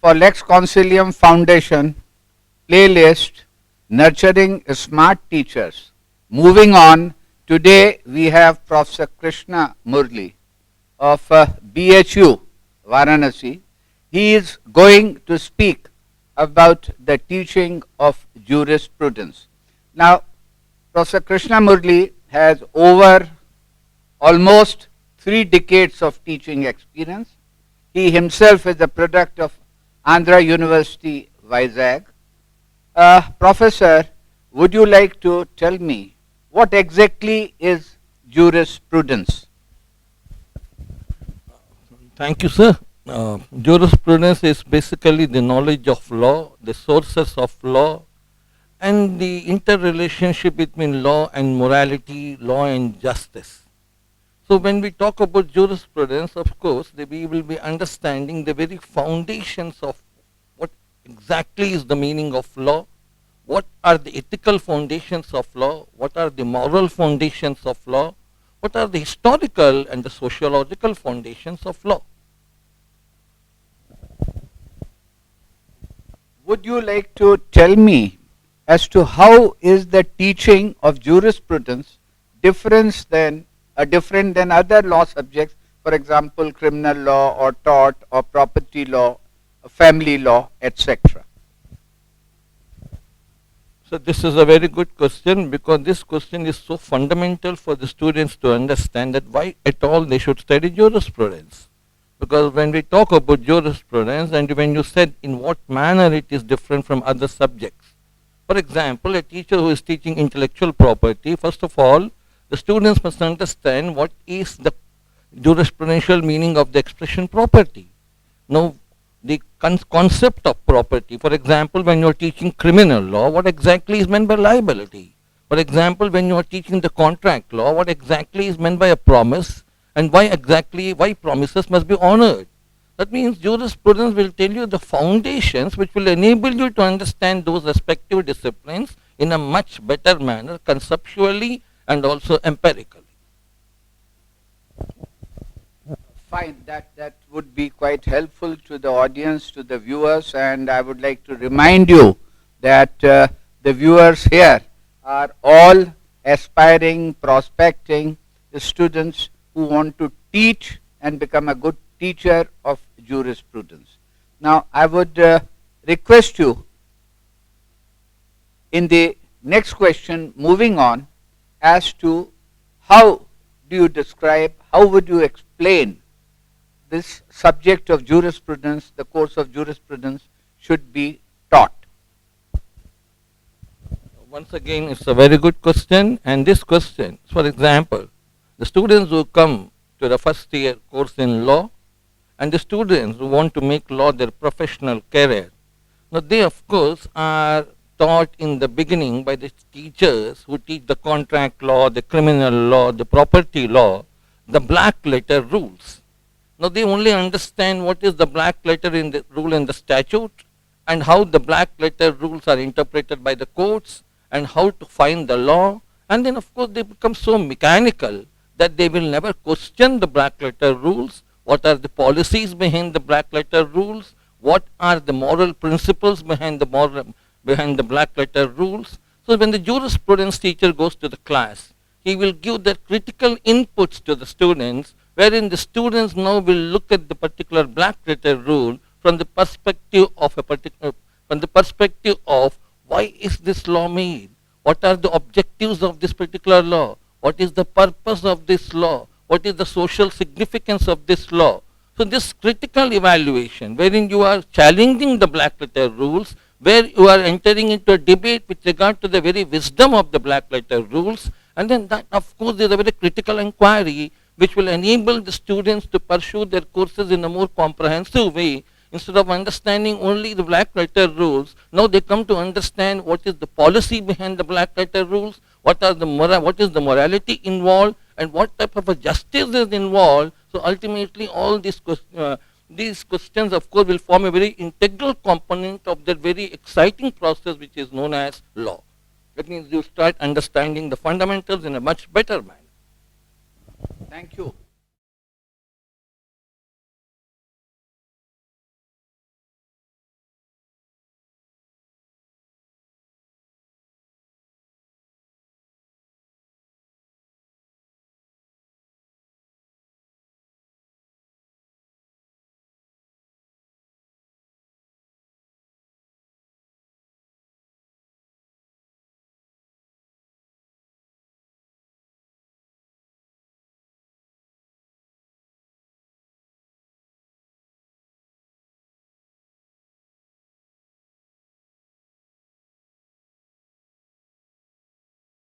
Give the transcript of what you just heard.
for Lex Consilium Foundation playlist Nurturing Smart Teachers. Moving on, today we have Prof Krishna Murali of BHU Varanasi. He is going to speak about the teaching of jurisprudence. Now, Prof Krishna Murali has over almost 3 decades of teaching experience. He himself is a product of Andhra University, Vizag. Professor, would you like to tell me what exactly is jurisprudence? Thank you, sir. Jurisprudence is basically the knowledge of law, the sources of law, and the interrelationship between law and morality, law and justice. So when we talk about jurisprudence, of course, we will be understanding the very foundations of what exactly is the meaning of law, what are the ethical foundations of law, what are the moral foundations of law, what are the historical and the sociological foundations of law. Would you like to tell me as to how is the teaching of jurisprudence different than other law subjects, for example, criminal law or tort or property law, family law, etc.? So this is a very good question, because this question is so fundamental for the students to understand that why at all they should study jurisprudence. Because when we talk about jurisprudence, and when you said in what manner it is different from other subjects. For example, a teacher who is teaching intellectual property, first of all, the students must understand what is the jurisprudential meaning of the expression property. Now, the concept of property, for example, when you are teaching criminal law, what exactly is meant by liability? For example, when you are teaching the contract law, what exactly is meant by a promise, and why promises must be honored? That means jurisprudence will tell you the foundations which will enable you to understand those respective disciplines in a much better manner, conceptually and also empirically. Fine, that would be quite helpful to the audience, to the viewers, and I would like to remind you that the viewers here are all aspiring, prospecting students who want to teach and become a good teacher of jurisprudence. Now, I would request you in the next question, moving on, as to how do you describe, how would you explain this subject of jurisprudence, the course of jurisprudence should be taught? Once again, it's a very good question, and this question, for example, the students who come to the first year course in law, and the students who want to make law their professional career. Now, they of course are taught in the beginning by the teachers who teach the contract law, the criminal law, the property law, the black letter rules. Now, they only understand what is the black letter in the rule in the statute, and how the black letter rules are interpreted by the courts, and how to find the law. And then of course they become so mechanical that they will never question the black letter rules. What are the policies behind the black letter rules? What are the moral principles behind the black letter rules? So when the jurisprudence teacher goes to the class, he will give the critical inputs to the students, wherein the students now will look at the particular black letter rule from the perspective of why is this law made? What are the objectives of this particular law? What is the purpose of this law? What is the social significance of this law? So this critical evaluation, wherein you are challenging the black letter rules, where you are entering into a debate with regard to the very wisdom of the black letter rules, and then that of course is a very critical inquiry which will enable the students to pursue their courses in a more comprehensive way. Instead of understanding only the black letter rules, now they come to understand what is the policy behind the black letter rules, what is the morality involved, and what type of a justice is involved. So ultimately all these questions of course will form a very integral component of that very exciting process which is known as law. That means you start understanding the fundamentals in a much better manner. Thank you.